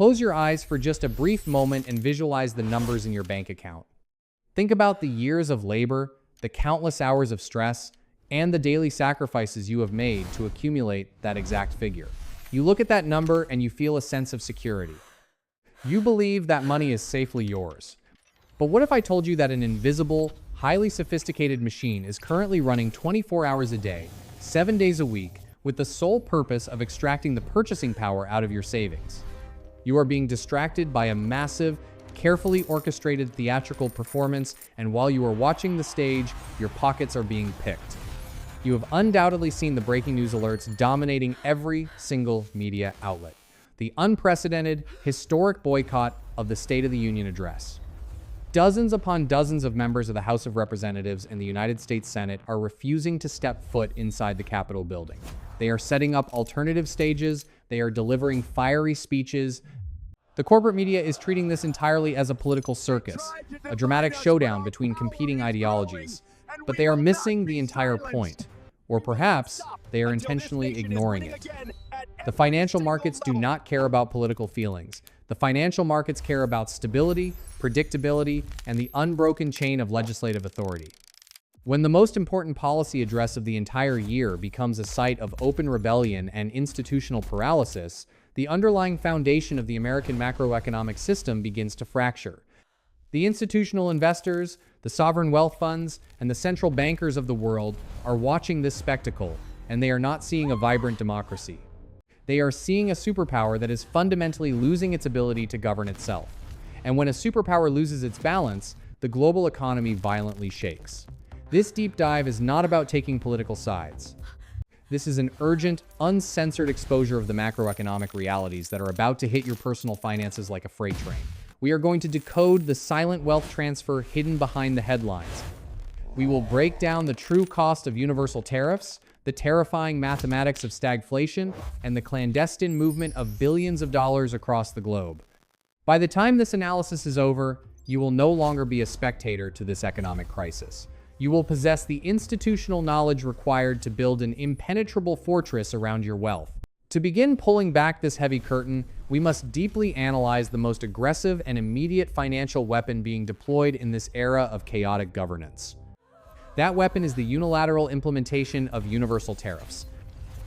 Close your eyes for just a brief moment and visualize the numbers in your bank account. Think about the years of labor, the countless hours of stress, and the daily sacrifices you have made to accumulate that exact figure. You look at that number and you feel a sense of security. You believe that money is safely yours. But what if I told you that an invisible, highly sophisticated machine is currently running 24 hours a day, 7 days a week, with the sole purpose of extracting the purchasing power out of your savings? You are being distracted by a massive, carefully orchestrated theatrical performance, and while you are watching the stage, your pockets are being picked. You have undoubtedly seen the breaking news alerts dominating every single media outlet. The unprecedented, historic boycott of the State of the Union address. Dozens upon dozens of members of the House of Representatives and the United States Senate are refusing to step foot inside the Capitol building. They are setting up alternative stages, they are delivering fiery speeches. The corporate media is treating this entirely as a political circus, a dramatic showdown between competing ideologies. But they are missing the entire point, or perhaps they are intentionally ignoring it. The financial markets do not care about political feelings. The financial markets care about stability, predictability, and the unbroken chain of legislative authority. When the most important policy address of the entire year becomes a site of open rebellion and institutional paralysis, the underlying foundation of the American macroeconomic system begins to fracture. The institutional investors, the sovereign wealth funds, and the central bankers of the world are watching this spectacle, and they are not seeing a vibrant democracy. They are seeing a superpower that is fundamentally losing its ability to govern itself. And when a superpower loses its balance, the global economy violently shakes. This deep dive is not about taking political sides. This is an urgent, uncensored exposure of the macroeconomic realities that are about to hit your personal finances like a freight train. We are going to decode the silent wealth transfer hidden behind the headlines. We will break down the true cost of universal tariffs, the terrifying mathematics of stagflation, and the clandestine movement of billions of dollars across the globe. By the time this analysis is over, you will no longer be a spectator to this economic crisis. You will possess the institutional knowledge required to build an impenetrable fortress around your wealth. To begin pulling back this heavy curtain, we must deeply analyze the most aggressive and immediate financial weapon being deployed in this era of chaotic governance. That weapon is the unilateral implementation of universal tariffs.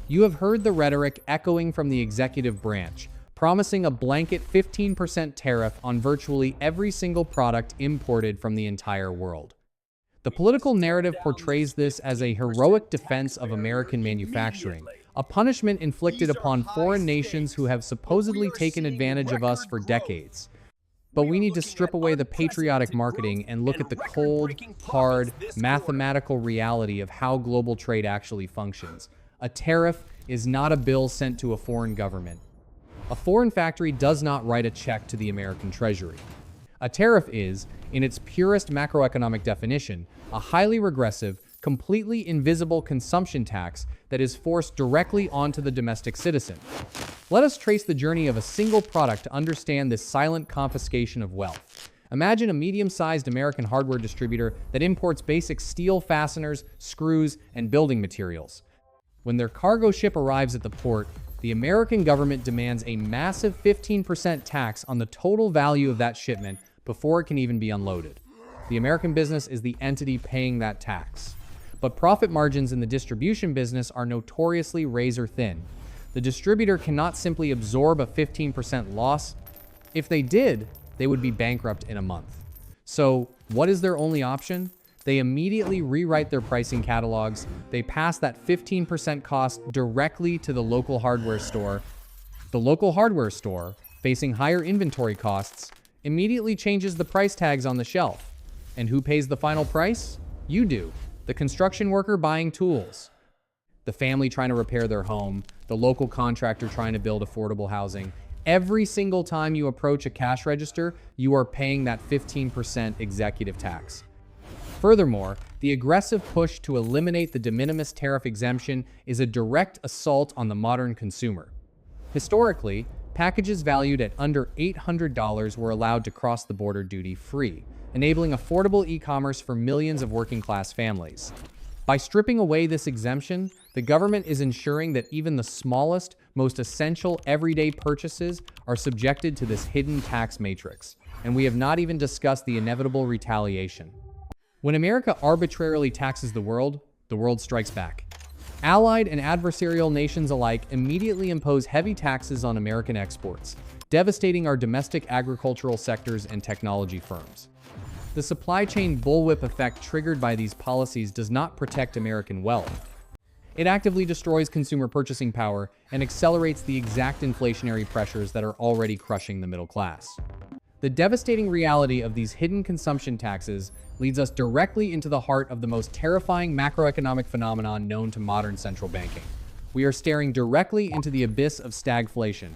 You have heard the rhetoric echoing from the executive branch, promising a blanket 15% tariff on virtually every single product imported from the entire world. The political narrative portrays this as a heroic defense of American manufacturing, a punishment inflicted upon foreign nations who have supposedly taken advantage of us for decades. But we need to strip away the patriotic marketing and look at the cold, hard, mathematical reality of how global trade actually functions. A tariff is not a bill sent to a foreign government. A foreign factory does not write a check to the American Treasury. A tariff is, in its purest macroeconomic definition, a highly regressive, completely invisible consumption tax that is forced directly onto the domestic citizen. Let us trace the journey of a single product to understand this silent confiscation of wealth. Imagine a medium-sized American hardware distributor that imports basic steel fasteners, screws, and building materials. When their cargo ship arrives at the port, the American government demands a massive 15% tax on the total value of that shipment before it can even be unloaded. The American business is the entity paying that tax. But profit margins in the distribution business are notoriously razor thin. The distributor cannot simply absorb a 15% loss. If they did, they would be bankrupt in a month. So, what is their only option? They immediately rewrite their pricing catalogs. They pass that 15% cost directly to the local hardware store. The local hardware store, facing higher inventory costs, immediately changes the price tags on the shelf. And who pays the final price? You do. The construction worker buying tools, the family trying to repair their home, the local contractor trying to build affordable housing. Every single time you approach a cash register, you are paying that 15% executive tax. Furthermore, the aggressive push to eliminate the de minimis tariff exemption is a direct assault on the modern consumer. Historically, packages valued at under $800 were allowed to cross the border duty-free, enabling affordable e-commerce for millions of working-class families. By stripping away this exemption, The government is ensuring that even the smallest, most essential everyday purchases are subjected to this hidden tax matrix. And we have not even discussed the inevitable retaliation. When America arbitrarily taxes the world strikes back. Allied and adversarial nations alike immediately impose heavy taxes on American exports, devastating our domestic agricultural sectors and technology firms. The supply chain bullwhip effect triggered by these policies does not protect American wealth. It actively destroys consumer purchasing power and accelerates the exact inflationary pressures that are already crushing the middle class. The devastating reality of these hidden consumption taxes leads us directly into the heart of the most terrifying macroeconomic phenomenon known to modern central banking. We are staring directly into the abyss of stagflation.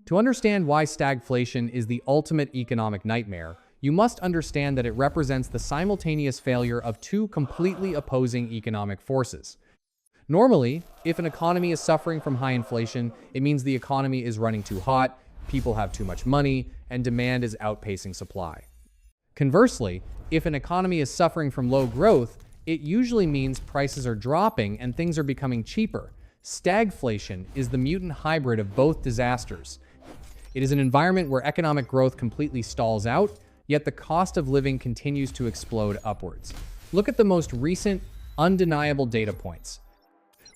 To understand why stagflation is the ultimate economic nightmare, you must understand that it represents the simultaneous failure of two completely opposing economic forces. Normally, if an economy is suffering from high inflation, it means the economy is running too hot, people have too much money, and demand is outpacing supply. Conversely, if an economy is suffering from low growth, it usually means prices are dropping and things are becoming cheaper. Stagflation is the mutant hybrid of both disasters. It is an environment where economic growth completely stalls out, yet the cost of living continues to explode upwards. Look at the most recent, undeniable data points.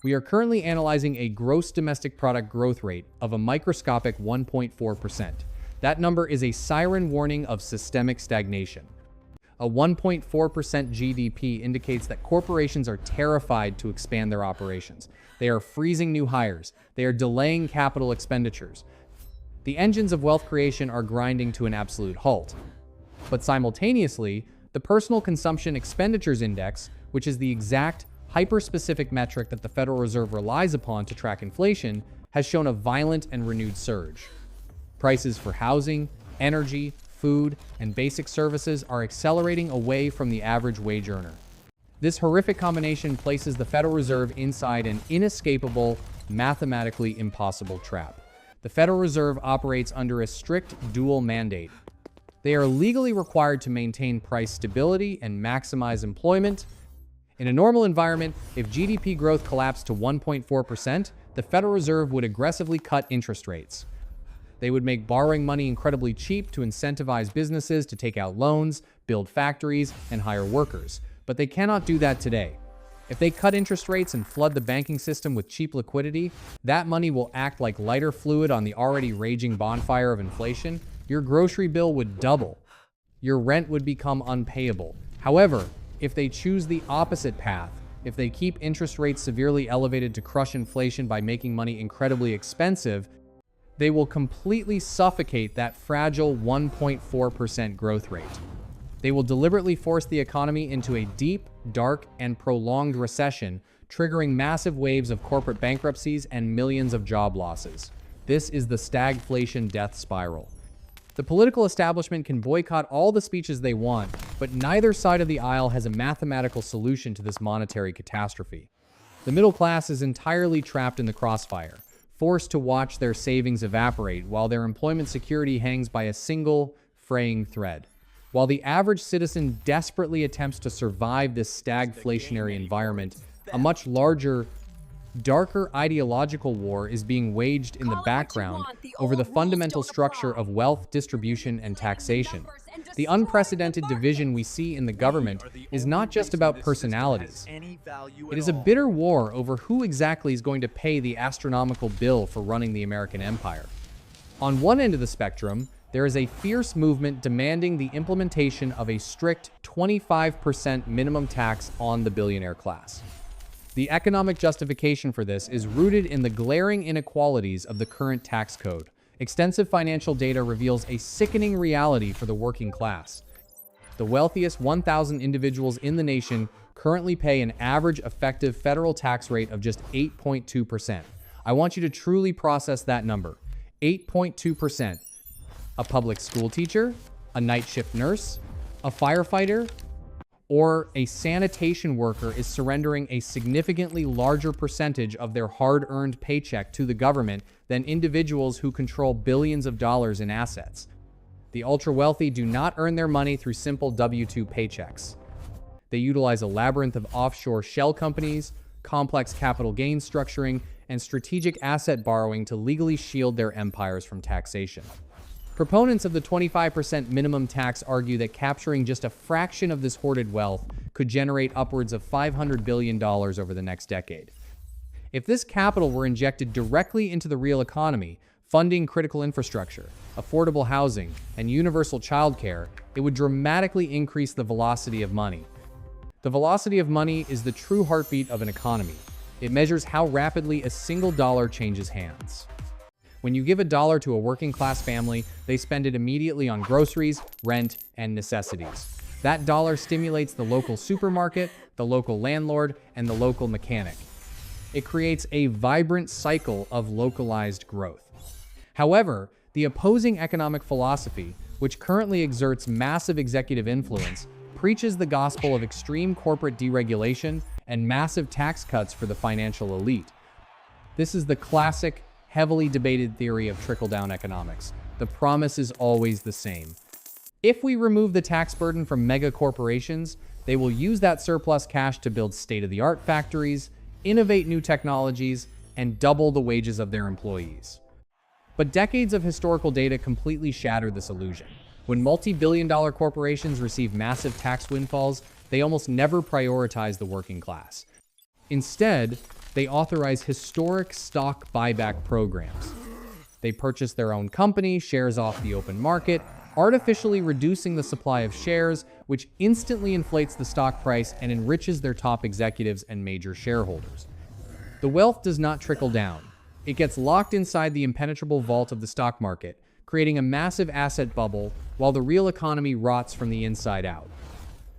We are currently analyzing a gross domestic product growth rate of a microscopic 1.4%. That number is a siren warning of systemic stagnation. A 1.4% GDP indicates that corporations are terrified to expand their operations. They are freezing new hires. They are delaying capital expenditures. The engines of wealth creation are grinding to an absolute halt. But simultaneously, the Personal Consumption Expenditures Index, which is the exact hyper-specific metric that the Federal Reserve relies upon to track inflation, has shown a violent and renewed surge. Prices for housing, energy, food, and basic services are accelerating away from the average wage earner. This horrific combination places the Federal Reserve inside an inescapable, mathematically impossible trap. The Federal Reserve operates under a strict dual mandate. They are legally required to maintain price stability and maximize employment. In a normal environment, if GDP growth collapsed to 1.4%, the Federal Reserve would aggressively cut interest rates. They would make borrowing money incredibly cheap to incentivize businesses to take out loans, build factories, and hire workers. But they cannot do that today. If they cut interest rates and flood the banking system with cheap liquidity, that money will act like lighter fluid on the already raging bonfire of inflation. Your grocery bill would double. Your rent would become unpayable. However, if they choose the opposite path, if they keep interest rates severely elevated to crush inflation by making money incredibly expensive, they will completely suffocate that fragile 1.4% growth rate. They will deliberately force the economy into a deep, dark, and prolonged recession, triggering massive waves of corporate bankruptcies and millions of job losses. This is the stagflation death spiral. The political establishment can boycott all the speeches they want, but neither side of the aisle has a mathematical solution to this monetary catastrophe. The middle class is entirely trapped in the crossfire, forced to watch their savings evaporate while their employment security hangs by a single, fraying thread. While the average citizen desperately attempts to survive this stagflationary environment, a much larger, darker ideological war is being waged in the background over the fundamental structure of wealth distribution and taxation. The unprecedented division we see in the government is not just about personalities. It is a bitter war over who exactly is going to pay the astronomical bill for running the American empire. On one end of the spectrum, there is a fierce movement demanding the implementation of a strict 25% minimum tax on the billionaire class. The economic justification for this is rooted in the glaring inequalities of the current tax code. Extensive financial data reveals a sickening reality for the working class. The wealthiest 1,000 individuals in the nation currently pay an average effective federal tax rate of just 8.2%. I want you to truly process that number. 8.2%. A public school teacher, a night shift nurse, a firefighter, or a sanitation worker is surrendering a significantly larger percentage of their hard-earned paycheck to the government than individuals who control billions of dollars in assets. The ultra-wealthy do not earn their money through simple W-2 paychecks. They utilize a labyrinth of offshore shell companies, complex capital gains structuring, and strategic asset borrowing to legally shield their empires from taxation. Proponents of the 25% minimum tax argue that capturing just a fraction of this hoarded wealth could generate upwards of $500 billion over the next decade. If this capital were injected directly into the real economy, funding critical infrastructure, affordable housing, and universal childcare, it would dramatically increase the velocity of money. The velocity of money is the true heartbeat of an economy. It measures how rapidly a single dollar changes hands. When you give $1 to a working-class family, they spend it immediately on groceries, rent, and necessities. That dollar stimulates the local supermarket, the local landlord, and the local mechanic. It creates a vibrant cycle of localized growth. However, the opposing economic philosophy, which currently exerts massive executive influence, preaches the gospel of extreme corporate deregulation and massive tax cuts for the financial elite. This is the classic, heavily debated theory of trickle-down economics. The promise is always the same. If we remove the tax burden from mega corporations, they will use that surplus cash to build state-of-the-art factories, innovate new technologies, and double the wages of their employees. But decades of historical data completely shatter this illusion. When multi-billion-dollar corporations receive massive tax windfalls, they almost never prioritize the working class. Instead, they authorize historic stock buyback programs. They purchase their own company, shares off the open market, artificially reducing the supply of shares, which instantly inflates the stock price and enriches their top executives and major shareholders. The wealth does not trickle down. It gets locked inside the impenetrable vault of the stock market, creating a massive asset bubble while the real economy rots from the inside out.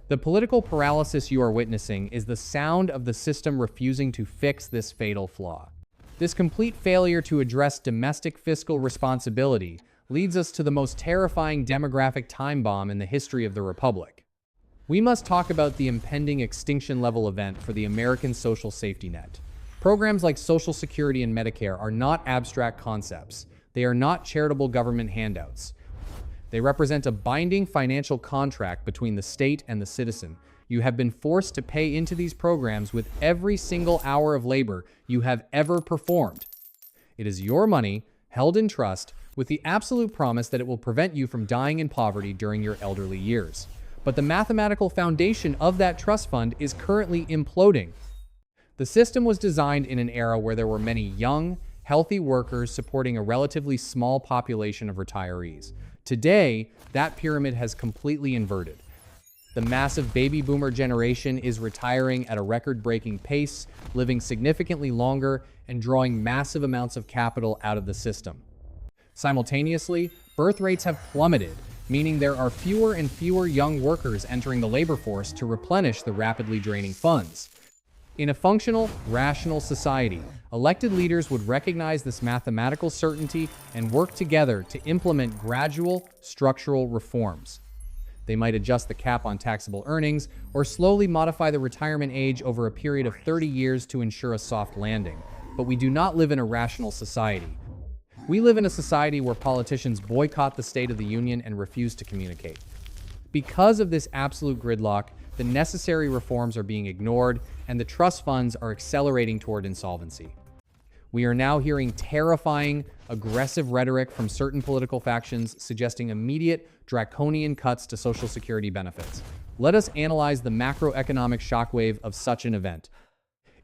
The political paralysis you are witnessing is the sound of the system refusing to fix this fatal flaw. This complete failure to address domestic fiscal responsibility leads us to the most terrifying demographic time bomb in the history of the Republic. We must talk about the impending extinction-level event for the American social safety net. Programs like Social Security and Medicare are not abstract concepts. They are not charitable government handouts. They represent a binding financial contract between the state and the citizen. You have been forced to pay into these programs with every single hour of labor you have ever performed. It is your money, held in trust, with the absolute promise that it will prevent you from dying in poverty during your elderly years. But the mathematical foundation of that trust fund is currently imploding. The system was designed in an era where there were many young, healthy workers supporting a relatively small population of retirees. Today, that pyramid has completely inverted. The massive baby boomer generation is retiring at a record-breaking pace, living significantly longer, and drawing massive amounts of capital out of the system. Simultaneously, birth rates have plummeted, meaning there are fewer and fewer young workers entering the labor force to replenish the rapidly draining funds. In a functional, rational society, elected leaders would recognize this mathematical certainty and work together to implement gradual, structural reforms. They might adjust the cap on taxable earnings or slowly modify the retirement age over a period of 30 years to ensure a soft landing. But we do not live in a rational society. We live in a society where politicians boycott the State of the Union and refuse to communicate. Because of this absolute gridlock, the necessary reforms are being ignored, and the trust funds are accelerating toward insolvency. We are now hearing terrifying, aggressive rhetoric from certain political factions suggesting immediate, draconian cuts to Social Security benefits. Let us analyze the macroeconomic shockwave of such an event.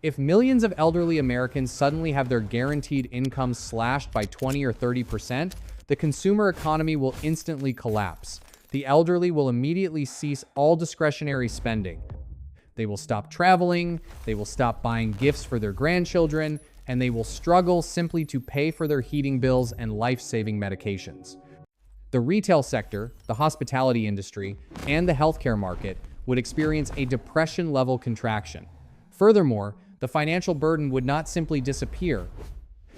If millions of elderly Americans suddenly have their guaranteed income slashed by 20 or 30%, the consumer economy will instantly collapse. The elderly will immediately cease all discretionary spending. They will stop traveling, they will stop buying gifts for their grandchildren, and they will struggle simply to pay for their heating bills and life-saving medications. The retail sector, the hospitality industry, and the healthcare market would experience a depression-level contraction. Furthermore, the financial burden would not simply disappear.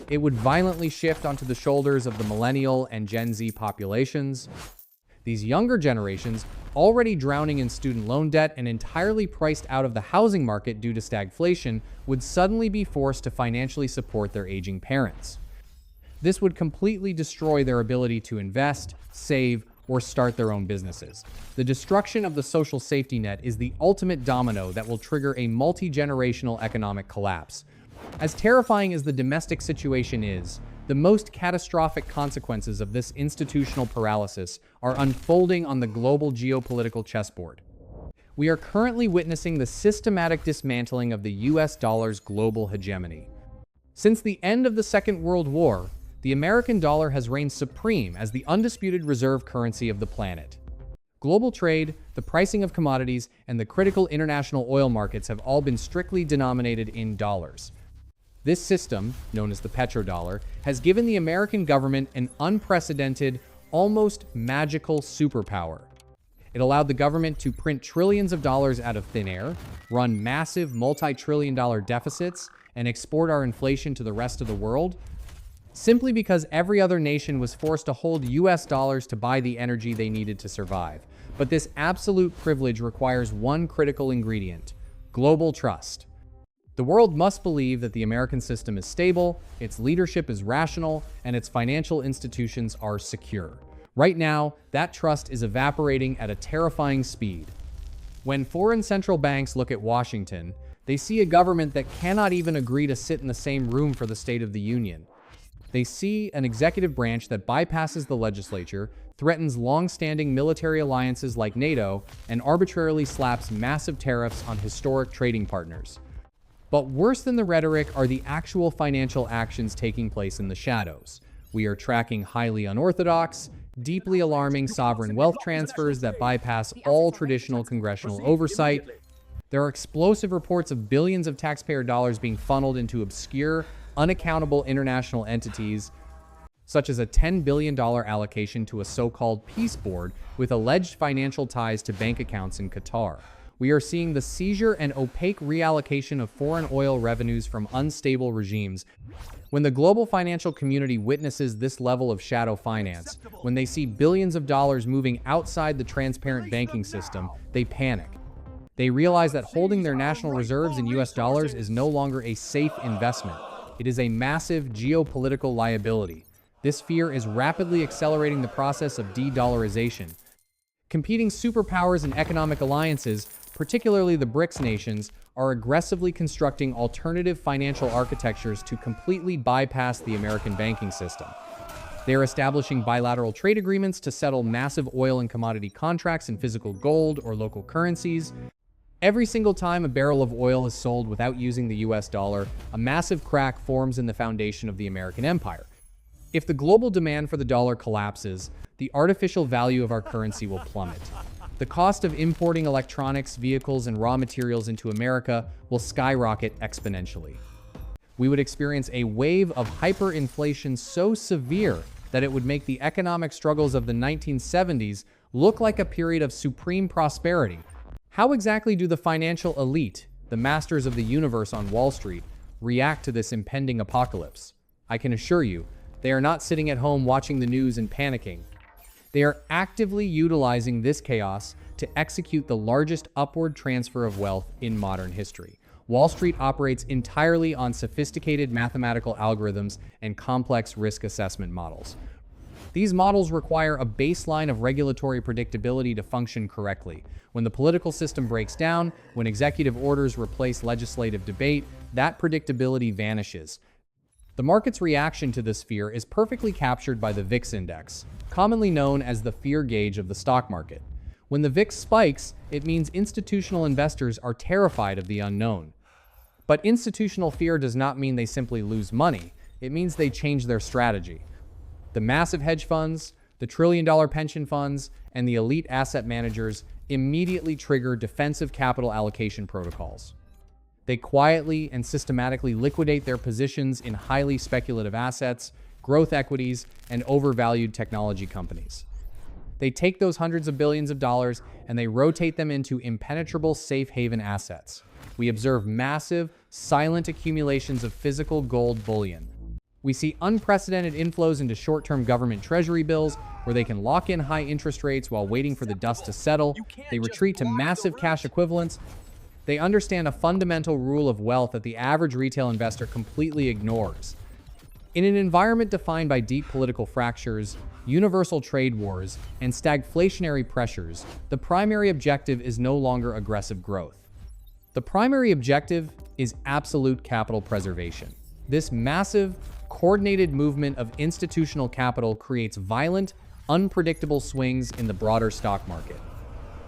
It would violently shift onto the shoulders of the millennial and Gen Z populations. These younger generations, already drowning in student loan debt and entirely priced out of the housing market due to stagflation, would suddenly be forced to financially support their aging parents. This would completely destroy their ability to invest, save, or start their own businesses. The destruction of the social safety net is the ultimate domino that will trigger a multi-generational economic collapse. As terrifying as the domestic situation is, the most catastrophic consequences of this institutional paralysis are unfolding on the global geopolitical chessboard. We are currently witnessing the systematic dismantling of the US dollar's global hegemony. Since the end of the Second World War, the American dollar has reigned supreme as the undisputed reserve currency of the planet. Global trade, the pricing of commodities, and the critical international oil markets have all been strictly denominated in dollars. This system, known as the petrodollar, has given the American government an unprecedented, almost magical superpower. It allowed the government to print trillions of dollars out of thin air, run massive multi-trillion-dollar deficits, and export our inflation to the rest of the world, simply because every other nation was forced to hold US dollars to buy the energy they needed to survive. But this absolute privilege requires one critical ingredient: global trust. The world must believe that the American system is stable, its leadership is rational, and its financial institutions are secure. Right now, that trust is evaporating at a terrifying speed. When foreign central banks look at Washington, they see a government that cannot even agree to sit in the same room for the State of the Union. They see an executive branch that bypasses the legislature, threatens long-standing military alliances like NATO, and arbitrarily slaps massive tariffs on historic trading partners. But worse than the rhetoric are the actual financial actions taking place in the shadows. We are tracking highly unorthodox, deeply alarming sovereign wealth transfers that bypass all traditional congressional oversight. There are explosive reports of billions of taxpayer dollars being funneled into obscure, unaccountable international entities, such as a $10 billion allocation to a so-called peace board with alleged financial ties to bank accounts in Qatar. We are seeing the seizure and opaque reallocation of foreign oil revenues from unstable regimes. When the global financial community witnesses this level of shadow finance, when they see billions of dollars moving outside the transparent banking system, they panic. They realize that holding their national reserves in US dollars is no longer a safe investment. It is a massive geopolitical liability. This fear is rapidly accelerating the process of de-dollarization. Competing superpowers and economic alliances, particularly the BRICS nations, are aggressively constructing alternative financial architectures to completely bypass the American banking system. They are establishing bilateral trade agreements to settle massive oil and commodity contracts in physical gold or local currencies. Every single time a barrel of oil is sold without using the US dollar, a massive crack forms in the foundation of the American empire. If the global demand for the dollar collapses, the artificial value of our currency will plummet. The cost of importing electronics, vehicles, and raw materials into America will skyrocket exponentially. We would experience a wave of hyperinflation so severe that it would make the economic struggles of the 1970s look like a period of supreme prosperity. How exactly do the financial elite, the masters of the universe on Wall Street, react to this impending apocalypse? I can assure you, they are not sitting at home watching the news and panicking. They are actively utilizing this chaos to execute the largest upward transfer of wealth in modern history. Wall Street operates entirely on sophisticated mathematical algorithms and complex risk assessment models. These models require a baseline of regulatory predictability to function correctly. When the political system breaks down, when executive orders replace legislative debate, that predictability vanishes. The market's reaction to this fear is perfectly captured by the VIX index, commonly known as the fear gauge of the stock market. When the VIX spikes, it means institutional investors are terrified of the unknown. But institutional fear does not mean they simply lose money. It means they change their strategy. The massive hedge funds, the trillion-dollar pension funds, and the elite asset managers immediately trigger defensive capital allocation protocols. They quietly and systematically liquidate their positions in highly speculative assets, growth equities, and overvalued technology companies. They take those hundreds of billions of dollars and they rotate them into impenetrable safe haven assets. We observe massive, silent accumulations of physical gold bullion. We see unprecedented inflows into short-term government treasury bills where they can lock in high interest rates while waiting for the dust to settle. They retreat to massive cash equivalents. They understand a fundamental rule of wealth that the average retail investor completely ignores. In an environment defined by deep political fractures, universal trade wars, and stagflationary pressures, the primary objective is no longer aggressive growth. The primary objective is absolute capital preservation. This massive, coordinated movement of institutional capital creates violent, unpredictable swings in the broader stock market.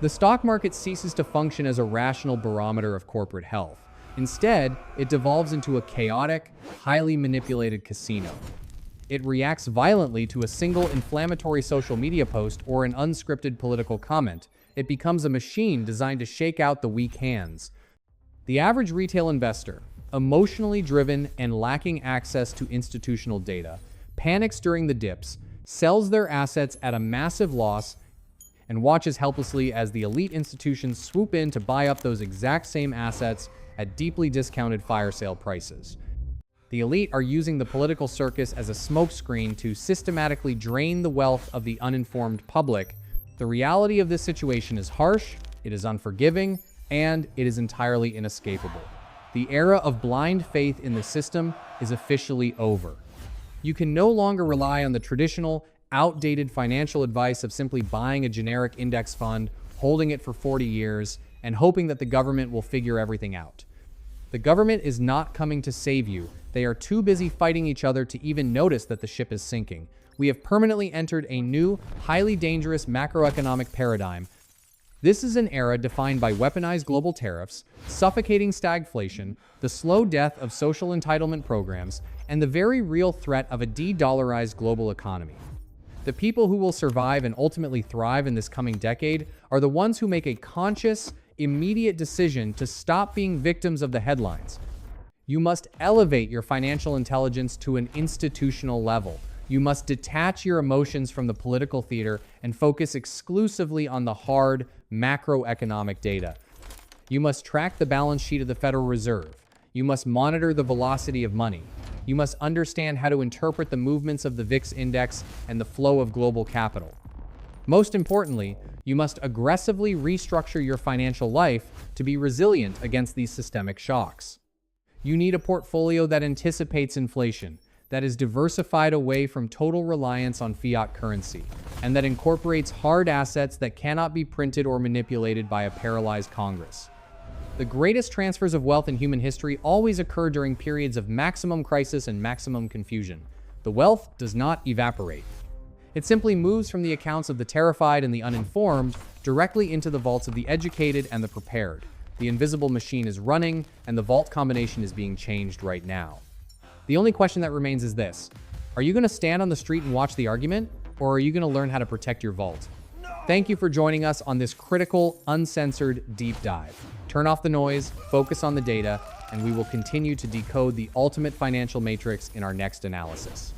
The stock market ceases to function as a rational barometer of corporate health. Instead, it devolves into a chaotic, highly manipulated casino. It reacts violently to a single inflammatory social media post or an unscripted political comment. It becomes a machine designed to shake out the weak hands. The average retail investor, emotionally driven and lacking access to institutional data, panics during the dips, sells their assets at a massive loss, and watches helplessly as the elite institutions swoop in to buy up those exact same assets at deeply discounted fire sale prices. The elite are using the political circus as a smokescreen to systematically drain the wealth of the uninformed public. The reality of this situation is harsh, it is unforgiving, and it is entirely inescapable. The era of blind faith in the system is officially over. You can no longer rely on the traditional, outdated financial advice of simply buying a generic index fund, holding it for 40 years, and hoping that the government will figure everything out. The government is not coming to save you. They are too busy fighting each other to even notice that the ship is sinking. We have permanently entered a new, highly dangerous macroeconomic paradigm. This is an era defined by weaponized global tariffs, suffocating stagflation, the slow death of social entitlement programs, and the very real threat of a de-dollarized global economy. The people who will survive and ultimately thrive in this coming decade are the ones who make a conscious, immediate decision to stop being victims of the headlines. You must elevate your financial intelligence to an institutional level. You must detach your emotions from the political theater and focus exclusively on the hard, macroeconomic data. You must track the balance sheet of the Federal Reserve. You must monitor the velocity of money. You must understand how to interpret the movements of the VIX index and the flow of global capital. Most importantly, you must aggressively restructure your financial life to be resilient against these systemic shocks. You need a portfolio that anticipates inflation, that is diversified away from total reliance on fiat currency, and that incorporates hard assets that cannot be printed or manipulated by a paralyzed Congress. The greatest transfers of wealth in human history always occur during periods of maximum crisis and maximum confusion. The wealth does not evaporate. It simply moves from the accounts of the terrified and the uninformed directly into the vaults of the educated and the prepared. The invisible machine is running, and the vault combination is being changed right now. The only question that remains is this: are you going to stand on the street and watch the argument, or are you going to learn how to protect your vault? Thank you for joining us on this critical, uncensored deep dive. Turn off the noise, focus on the data, and we will continue to decode the ultimate financial matrix in our next analysis.